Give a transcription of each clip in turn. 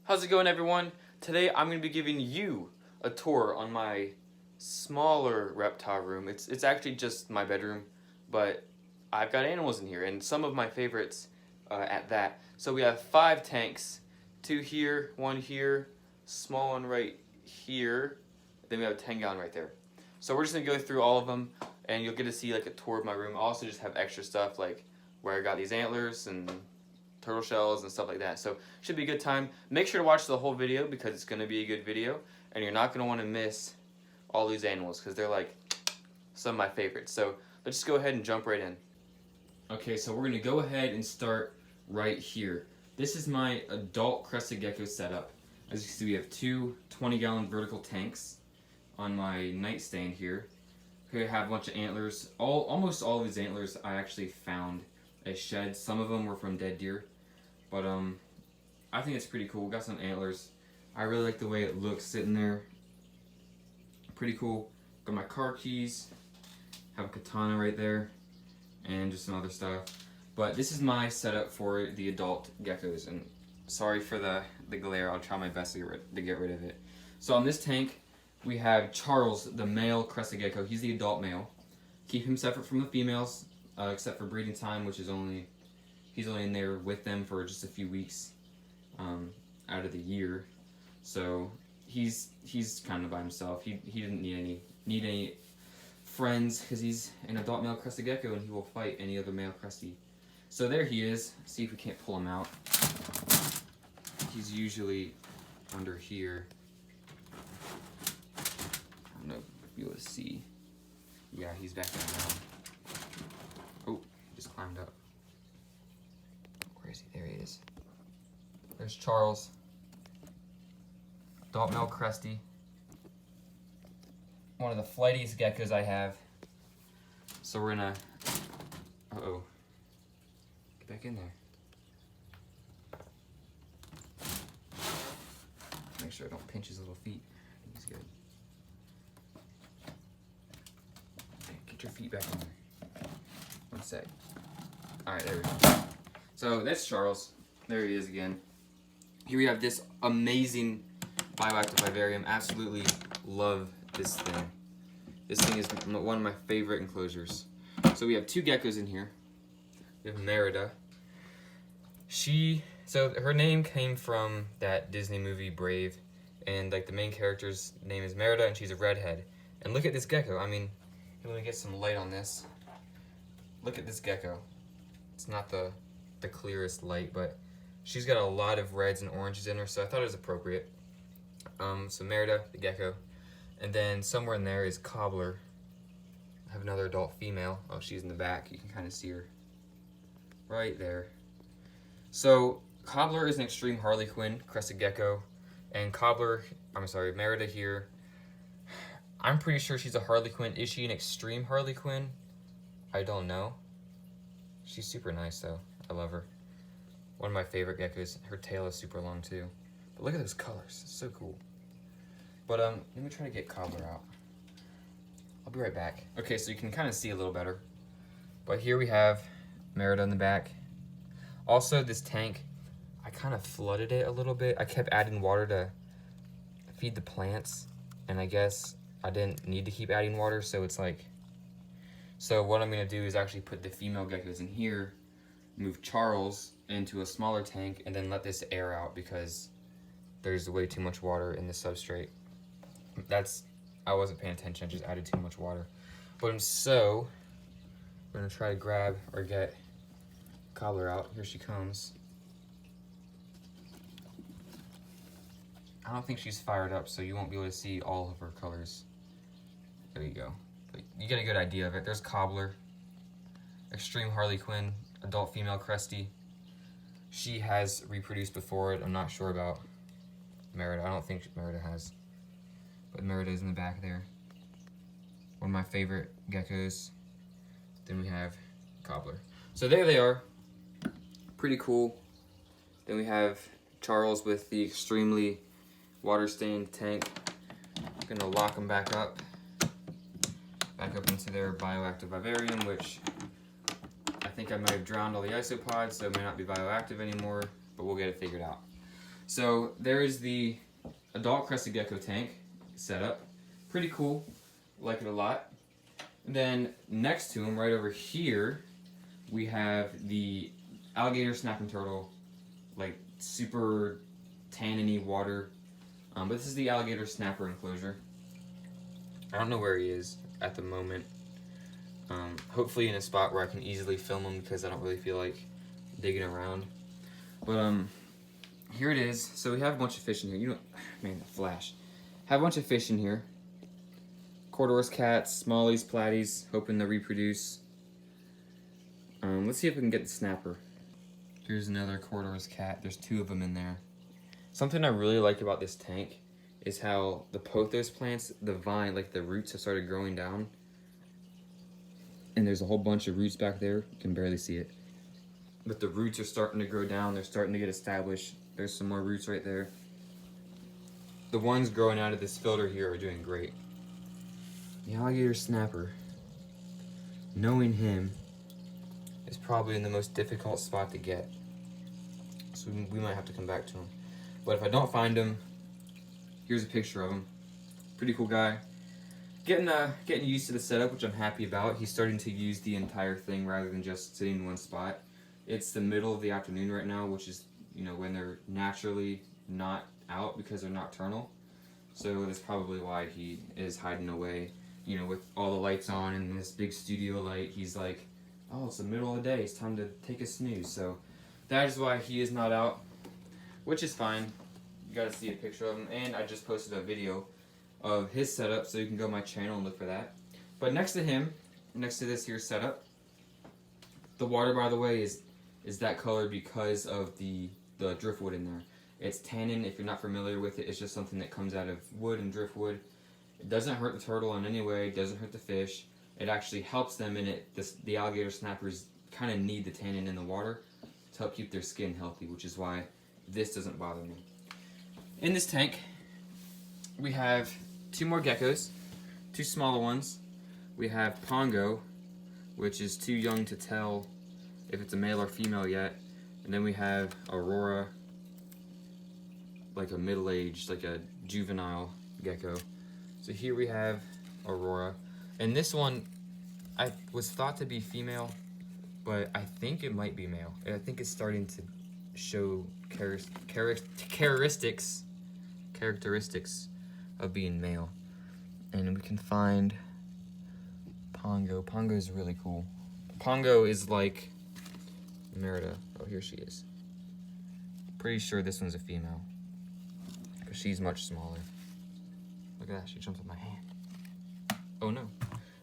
How's it going, everyone? Today I'm going to be giving you a tour on my smaller reptile room. It's actually just my bedroom, but I've got animals in here and some of my favorites at that. So we have 5 tanks, 2 here, 1 here, small one right here, then we have a 10-gallon right there. So we're just going to go through all of them and you'll get to see like a tour of my room. I also just have extra stuff like where I got these antlers and turtle shells and stuff like that. So should be a good time. Make sure to watch the whole video because it's going to be a good video and you're not going to want to miss all these animals because they're like some of my favorites. So let's just go ahead and jump right in. Okay, so we're going to go ahead and start right here. This is my adult Crested Gecko setup. As you can see, we have 2 20-gallon vertical tanks on my nightstand here. Here I have a bunch of antlers. Almost all of these antlers I actually found at sheds. Some of them were from dead deer, but I think it's pretty cool. We got some antlers. I really like the way it looks sitting there. Pretty cool. Got my car keys. Have a katana right there, and just some other stuff. But this is my setup for the adult geckos, and sorry for the glare. I'll try my best to get rid of it. So on this tank, we have Charles, the male Crested Gecko. He's the adult male. Keep him separate from the females, except for breeding time, which is he's only in there with them for just a few weeks out of the year. So he's kind of by himself. He didn't need any friends because he's an adult male Crested Gecko and he will fight any other male Cresty. So there he is. See if we can't pull him out. He's usually under here. I don't know if you'll be able to see. Yeah, he's back there now. Oh, he just climbed up. Where is he? There he is. There's Charles. Adult male Cresty. One of the flightiest geckos I have. So we're gonna... Uh-oh. Get back in there. Make sure I don't pinch his little feet. I think he's good. Okay, get your feet back in there. One sec. Alright, there we go. So that's Charles. There he is again. Here we have this amazing bioactive vivarium. Absolutely love this thing. This thing is one of my favorite enclosures. So we have 2 geckos in here. We have Merida. So her name came from that Disney movie Brave, and like the main character's name is Merida, and she's a redhead. And look at this gecko. I mean, let me get some light on this. Look at this gecko. It's not the clearest light, but she's got a lot of reds and oranges in her, so I thought it was appropriate. So Merida, the gecko. And then somewhere in there is Cobbler. I have another adult female. Oh, she's in the back. You can kind of see her right there. So Cobbler is an extreme Harlequin Crested Gecko, and Merida here, I'm pretty sure she's a Harlequin. Is she an extreme Harlequin? I don't know. She's super nice though. I love her. One of my favorite geckos. Her tail is super long too. But look at those colors. It's so cool. But let me try to get Cobbler out. I'll be right back. Okay, so you can kind of see a little better. But here we have Merida in the back. Also, this tank, I kind of flooded it a little bit. I kept adding water to feed the plants, and I guess I didn't need to keep adding water, so it's like... So what I'm going to do is actually put the female geckos in here, move Charles into a smaller tank, and then let this air out because there's way too much water in the substrate. I wasn't paying attention, I just added too much water. But I'm going to try to grab or get Cobbler out. Here she comes. I don't think she's fired up, so you won't be able to see all of her colors. There you go. But you get a good idea of it. There's Cobbler, extreme Harlequin, adult female Cresty. She has reproduced before it. I'm not sure about Merida. I don't think Merida has. But Merida is in the back there. One of my favorite geckos. Then we have Cobbler. So there they are. Pretty cool. Then we have Charles with the extremely water-stained tank. I'm gonna lock them back up into their bioactive vivarium, which I think I might have drowned all the isopods, so it may not be bioactive anymore, but we'll get it figured out. So there is the adult Crested Gecko tank setup. Pretty cool. Like it a lot. And then next to him, right over here, we have the Alligator Snapping Turtle, like super tanniny water. But this is the Alligator Snapper enclosure. I don't know where he is at the moment. Hopefully in a spot where I can easily film him because I don't really feel like digging around. But here it is. So we have a bunch of fish in here. Man, the flash. Have a bunch of fish in here. Corridors, cats, smallies, platies, hoping to reproduce. Let's see if we can get the snapper. Here's another corridors cat. There's 2 of them in there. Something I really like about this tank is how the pothos plants, the vine, like the roots have started growing down. And there's a whole bunch of roots back there. You can barely see it. But the roots are starting to grow down. They're starting to get established. There's some more roots right there. The ones growing out of this filter here are doing great. The alligator snapper, knowing him, is probably in the most difficult spot to get. So we might have to come back to him. But if I don't find him, here's a picture of him. Pretty cool guy. Getting used to the setup, which I'm happy about. He's starting to use the entire thing rather than just sitting in one spot. It's the middle of the afternoon right now, which is, when they're naturally not out because they're nocturnal. So that's probably why he is hiding away. With all the lights on and this big studio light, he's like, oh, it's the middle of the day. It's time to take a snooze. So that is why he is not out, which is fine. You gotta see a picture of him. And I just posted a video of his setup, so you can go to my channel and look for that. But next to him, next to this here setup, the water, by the way, is that color because of the driftwood in there. It's tannin. If you're not familiar with it, it's just something that comes out of wood and driftwood. It doesn't hurt the turtle in any way. It doesn't hurt the fish. It actually helps them in it. The alligator snappers kind of need the tannin in the water to help keep their skin healthy, which is why this doesn't bother me. In this tank, we have 2 more geckos, 2 smaller ones. We have Pongo, which is too young to tell if it's a male or female yet. And then we have Aurora, like a middle-aged, like a juvenile gecko. So here we have Aurora. And this one, I was thought to be female, but I think it might be male. I think it's starting to show characteristics of being male. And we can find Pongo. Pongo is really cool. Pongo is like Merida. Oh, here she is. Pretty sure this one's a female, because she's much smaller. Look at that, she jumps on my hand. Oh no,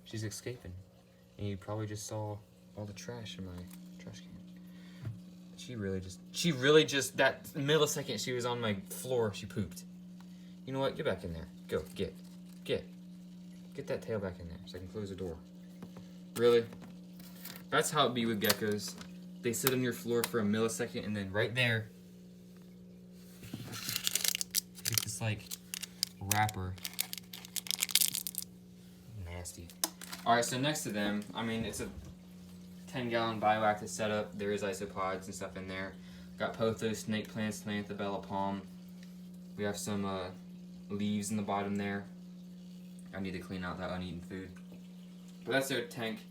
she's escaping. And you probably just saw all the trash in my trash can. She really just, that millisecond she was on my floor, she pooped. You know what, get back in there. Go, get that tail back in there so I can close the door. Really? That's how it be with geckos. They sit on your floor for a millisecond and then right there, get this like wrapper. Nasty. Alright, so next to them, it's a 10-gallon bioactive setup. There is isopods and stuff in there. Got pothos, snake plants, Bella palm. We have some leaves in the bottom there. I need to clean out that uneaten food. But that's their tank.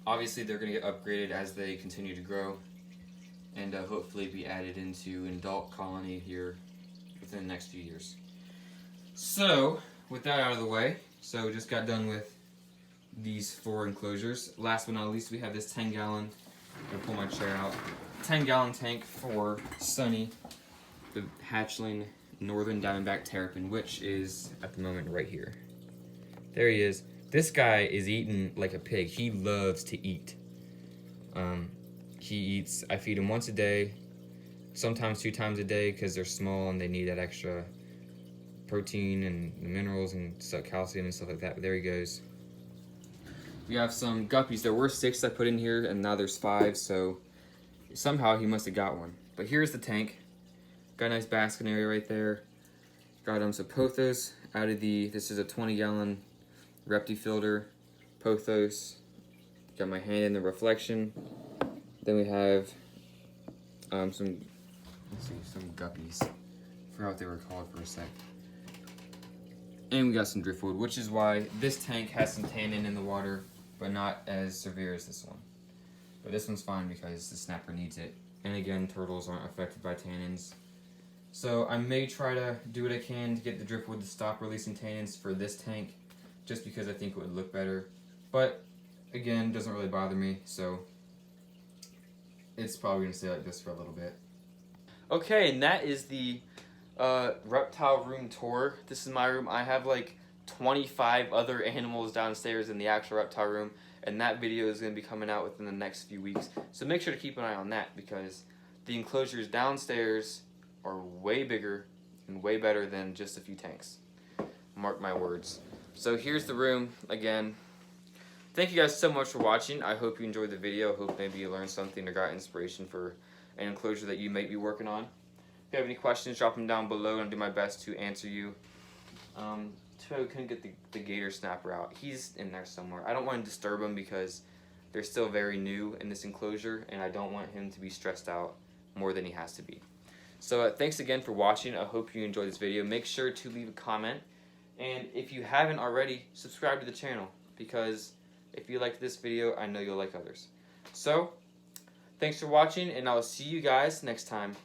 Obviously, they're going to get upgraded as they continue to grow and hopefully be added into an adult colony here within the next few years. So, with that out of the way, so just got done with these 4 enclosures. Last but not least, we have this 10-gallon, I'm going to pull my chair out, 10-gallon tank for Sunny, the hatchling Northern Diamondback Terrapin, which is at the moment right here. There he is. This guy is eating like a pig. He loves to eat. He eats, I feed him once a day, sometimes 2 times a day because they're small and they need that extra protein and minerals and calcium and stuff like that. But there he goes. We have some guppies. There were 6 I put in here and now there's 5, so somehow he must have got one. But here's the tank. Got a nice basking area right there. Got some pothos out of this is a 20-gallon Repti filter, pothos. Got my hand in the reflection. Then we have some guppies. forgot what they were called for a sec. And we got some driftwood, which is why this tank has some tannin in the water, but not as severe as this one. But this one's fine because the snapper needs it. And again, turtles aren't affected by tannins. So I may try to do what I can to get the driftwood to stop releasing tannins for this tank, just because I think it would look better. But again, it doesn't really bother me, so it's probably going to stay like this for a little bit. Okay, and that is the reptile room tour. This is my room. I have like 25 other animals downstairs in the actual reptile room, and that video is going to be coming out within the next few weeks. So make sure to keep an eye on that, because the enclosures downstairs are way bigger and way better than just a few tanks. Mark my words. So here's the room again. Thank you guys so much for watching. I hope you enjoyed the video. I hope maybe you learned something or got inspiration for an enclosure that you may be working on. If you have any questions, drop them down below and I'll do my best to answer you. Too bad we couldn't get the gator snapper out. He's in there somewhere. I don't want to disturb him because they're still very new in this enclosure, and I don't want him to be stressed out more than he has to be. So thanks again for watching. I hope you enjoyed this video. Make sure to leave a comment, and if you haven't already, subscribe to the channel, because if you liked this video, I know you'll like others. So thanks for watching, and I'll see you guys next time.